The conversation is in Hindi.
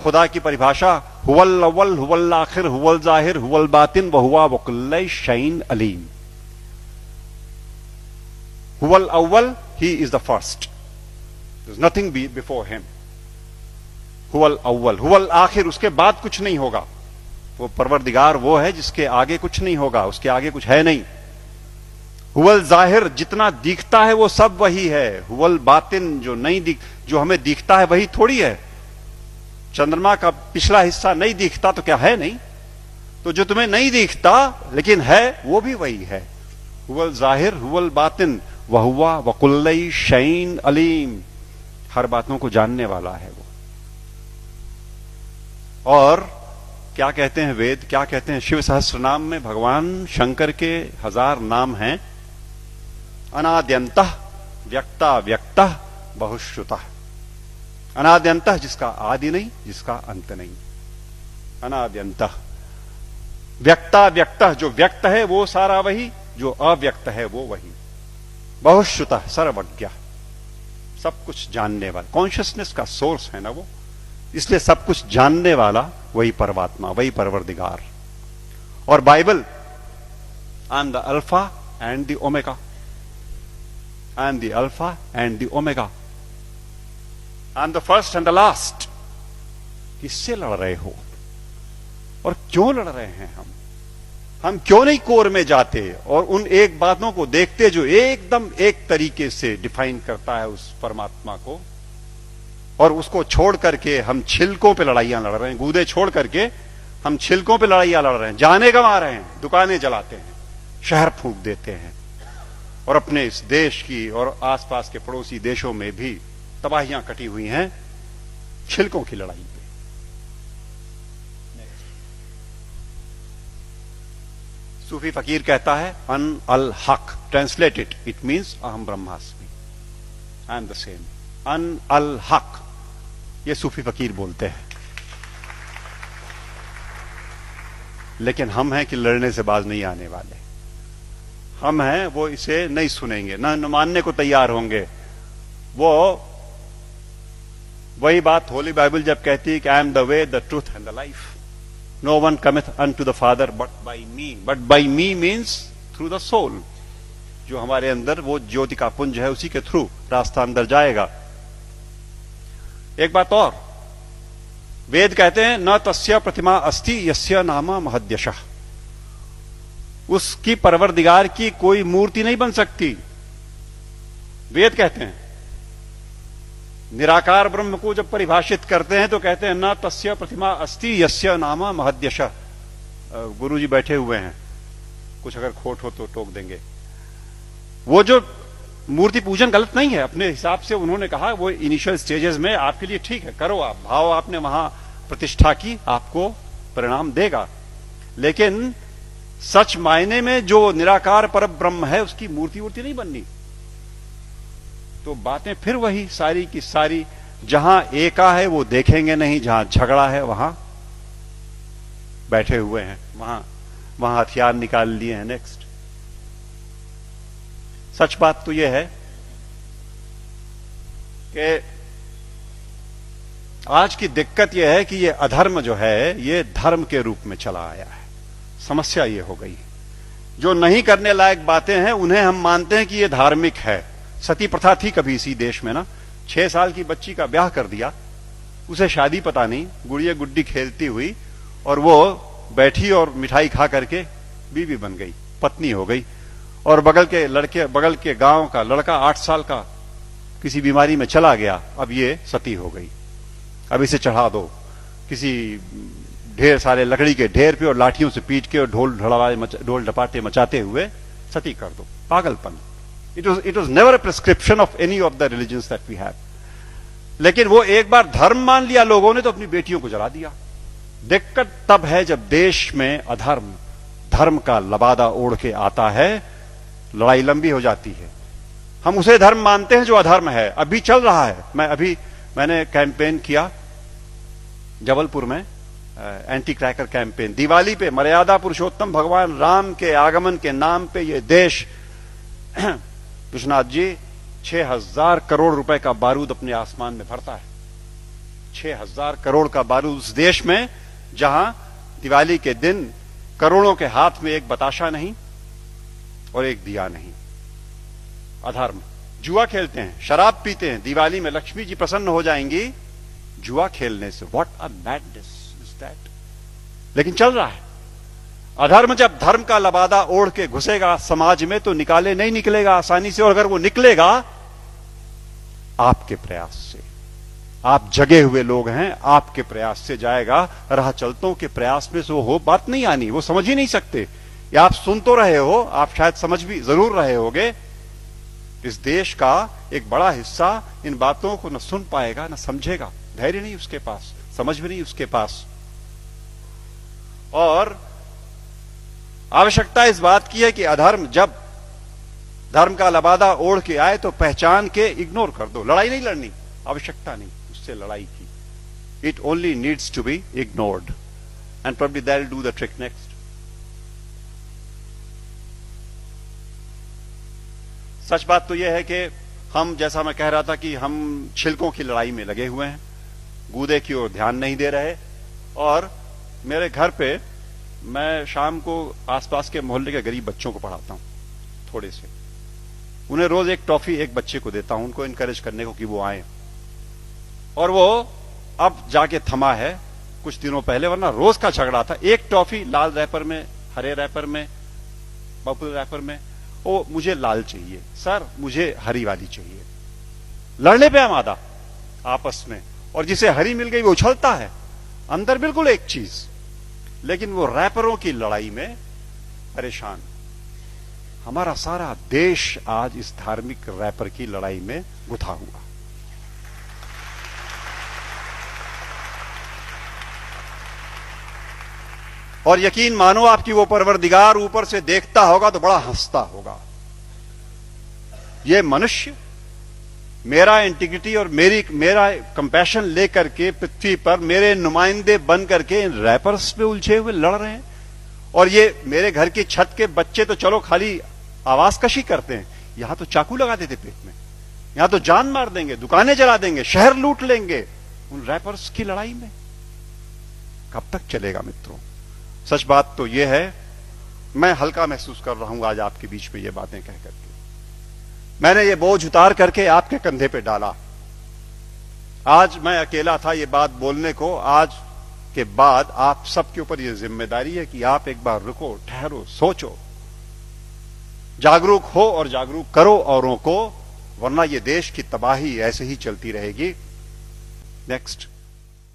खुदा की परिभाषा हुवल अव्वल हुवल आखिर हुवल जाहिर हुवल बातिन व हुवा वकुल्ल शैइन अलीम। हुवल अव्वल, he is the first, there is nothing before him. हुवल अव्वल, हुवल आखिर, उसके बाद कुछ नहीं होगा। वो परवरदिगार वो है जिसके आगे कुछ नहीं होगा, उसके आगे कुछ है नहीं। हुवल जाहिर, जितना दिखता है वो सब वही है। हुवल बातिन, जो हमें दिखता है वही थोड़ी है। चंद्रमा का पिछला हिस्सा नहीं दिखता तो क्या है नहीं? तो जो तुम्हें नहीं दिखता लेकिन है वो भी वही है। हुवल जाहिर हुवल बातिन वहुवा वकुल्ल शैइन अलीम, हर बातों को जानने वाला है वो। और क्या कहते हैं वेद, क्या कहते हैं? शिव सहस्त्र नाम में भगवान शंकर के 1000 नाम हैं। अनाद्यंतः व्यक्ता व्यक्तः बहुश्रुतः। अनाद्यंतः, जिसका आदि नहीं, जिसका अंत नहीं। अनाद्यंतः व्यक्ता व्यक्तः, जो व्यक्त है वो सारा वही, जो अव्यक्त है वो वही। बहुश्रुतः, सर्वज्ञ, सब कुछ जानने वाला, कॉन्शियसनेस का सोर्स है ना वो, इसलिए सब कुछ जानने वाला वही परमात्मा, वही परवरदिगार। और Bible, I am the alpha and the omega, I am the alpha and the omega, I am the first and the last. किससे लड़ रहे हो और क्यों लड़ रहे हैं? हम क्यों नहीं कोर में जाते और उन एक बातों को देखते जो एकदम एक तरीके से डिफाइन करता है उस परमात्मा को, और उसको छोड़ करके हम छिलकों पे लड़ाइयां लड़ रहे हैं। गूदे छोड़ करके हम छिलकों पे लड़ाइयां लड़ रहे हैं, जाने गंवा रहे हैं, दुकानें जलाते हैं, शहर फूंक देते हैं, और अपने इस देश की और आसपास के पड़ोसी देशों में भी तबाहियां कटी हुई हैं छिलकों की लड़ाई पे। सूफी फकीर कहता है अन अल हक, ट्रांसलेटेड इट मीन्स अहम ब्रह्मास्मि, आई एम द सेम। अन अल हक, ये सूफी फकीर बोलते हैं। लेकिन हम हैं कि लड़ने से बाज नहीं आने वाले। हम हैं वो इसे नहीं सुनेंगे, न मानने को तैयार होंगे। वो वही बात होली बाइबल जब कहती है कि I am the way the truth and the life, no one cometh unto the Father but by me. But by me means through the soul, जो हमारे अंदर वो ज्योति का पुंज है, उसी के थ्रू रास्ता अंदर जाएगा। एक बात और, वेद कहते हैं न तस्य प्रतिमा अस्ति यस्य नामा महद्यशः, उसकी परवरदिगार की कोई मूर्ति नहीं बन सकती। वेद कहते हैं निराकार ब्रह्म को जब परिभाषित करते हैं तो कहते हैं न तस्य प्रतिमा अस्ति यस्य नामा महद्यशः। गुरुजी बैठे हुए हैं, कुछ अगर खोट हो तो टोक देंगे। वो जो मूर्ति पूजन गलत नहीं है, अपने हिसाब से उन्होंने कहा वो इनिशियल स्टेजेस में आपके लिए ठीक है, करो आप, भाव आपने वहां प्रतिष्ठा की, आपको परिणाम देगा। लेकिन सच मायने में जो निराकार पर ब्रह्म है उसकी मूर्ति वूर्ति नहीं बननी। तो बातें फिर वही सारी की सारी, जहां एका है वो देखेंगे नहीं, जहां झगड़ा है वहां बैठे हुए हैं, वहां हथियार निकाल लिए हैं। नेक्स्ट, सच बात तो यह है कि आज की दिक्कत यह है कि ये अधर्म जो है ये धर्म के रूप में चला आया है। समस्या ये हो गई, जो नहीं करने लायक बातें हैं उन्हें हम मानते हैं कि ये धार्मिक है। सती प्रथा थी कभी इसी देश में ना, 6 साल की बच्ची का ब्याह कर दिया, उसे शादी पता नहीं, गुड़िया गुड्डी खेलती हुई, और वो बैठी और मिठाई खा करके बीवी बन गई, पत्नी हो गई। और बगल के गांव का लड़का 8 साल का किसी बीमारी में चला गया, अब ये सती हो गई। अब इसे चढ़ा दो किसी ढेर सारे लकड़ी के ढेर पे और लाठियों से पीट के और ढोल ढपाटे मचाते हुए सती कर दो। पागलपन। It was never a prescription of any of the religions that we have. लेकिन वो एक बार धर्म मान लिया लोगों ने तो अपनी बेटियों को जला दिया। दिक्कत तब है जब देश में अधर्म धर्म का लबादा ओढ़ के आता है, लड़ाई लंबी हो जाती है। हम उसे धर्म मानते हैं जो अधर्म है। अभी चल रहा है, मैंने कैंपेन किया जबलपुर में, एंटी क्रैकर कैंपेन। दिवाली पे मर्यादा पुरुषोत्तम भगवान राम के आगमन के नाम पे ये देश, विश्वनाथ जी, 6000 करोड़ रुपए का बारूद अपने आसमान में भरता है। 6,000 करोड़ का बारूद उस देश में जहां दिवाली के दिन करोड़ों के हाथ में एक बताशा नहीं और एक दिया नहीं। अधर्म। जुआ खेलते हैं, शराब पीते हैं, दिवाली में लक्ष्मी जी प्रसन्न हो जाएंगी जुआ खेलने से। What a madness is that. लेकिन चल रहा है। अधर्म जब धर्म का लबादा ओढ़ के घुसेगा समाज में तो नहीं निकलेगा आसानी से, और अगर वो निकलेगा आपके प्रयास से। आप जगे हुए लोग हैं, आपके प्रयास से जाएगा। राह चलतों के प्रयास में से वो बात नहीं आनी, वो समझ ही नहीं सकते। या आप सुन तो रहे हो, आप शायद समझ भी जरूर रहे होगे। इस देश का एक बड़ा हिस्सा इन बातों को न सुन पाएगा न समझेगा। धैर्य नहीं उसके पास, समझ भी नहीं उसके पास। और आवश्यकता इस बात की है कि अधर्म जब धर्म का लबादा ओढ़ के आए तो पहचान के इग्नोर कर दो। लड़ाई नहीं लड़नी, आवश्यकता नहीं उससे लड़ाई की। It only needs to be ignored and probably that will do the trick next. सच बात तो यह है कि हम, जैसा मैं कह रहा था, कि हम छिलकों की लड़ाई में लगे हुए हैं, गूदे की ओर ध्यान नहीं दे रहे। और मेरे घर पे मैं शाम को आसपास के मोहल्ले के गरीब बच्चों को पढ़ाता हूं, थोड़े से। उन्हें रोज एक टॉफी एक बच्चे को देता हूं, उनको इनकरेज करने को कि वो आए। और वो अब जाके थमा है कुछ दिनों पहले, वरना रोज का झगड़ा था। एक टॉफी लाल रैपर में, हरे रैपर में, पर्पल रैपर में। ओ मुझे लाल चाहिए सर, मुझे हरी वाली चाहिए। लड़ने पे आमादा आपस में। और जिसे हरी मिल गई वो उछलता है, अंदर बिल्कुल एक चीज, लेकिन वो रैपरों की लड़ाई में परेशान। हमारा सारा देश आज इस धार्मिक रैपर की लड़ाई में गुथा हुआ। और यकीन मानो आपकी वो परवरदिगार ऊपर से देखता होगा तो बड़ा हंसता होगा। ये मनुष्य मेरा इंटीग्रिटी और मेरा कंपैशन लेकर के पृथ्वी पर मेरे नुमाइंदे बन करके इन रैपर्स पे उलझे हुए लड़ रहे हैं। और ये मेरे घर की छत के बच्चे तो चलो खाली आवाज कशी करते हैं, यहां तो चाकू लगा देते पेट में, यहां तो जान मार देंगे, दुकानें जला देंगे, शहर लूट लेंगे उन रैपर्स की लड़ाई में। कब तक चलेगा मित्रों? सच बात तो यह है, मैं हल्का महसूस कर रहा हूं आज आपके बीच में ये बातें कह करके। मैंने ये बोझ उतार करके आपके कंधे पे डाला। आज मैं अकेला था ये बात बोलने को। आज के बाद आप सबके ऊपर ये जिम्मेदारी है कि आप एक बार रुको, ठहरो, सोचो, जागरूक हो और जागरूक करो औरों को, वरना ये देश की तबाही ऐसे ही चलती रहेगी। नेक्स्ट।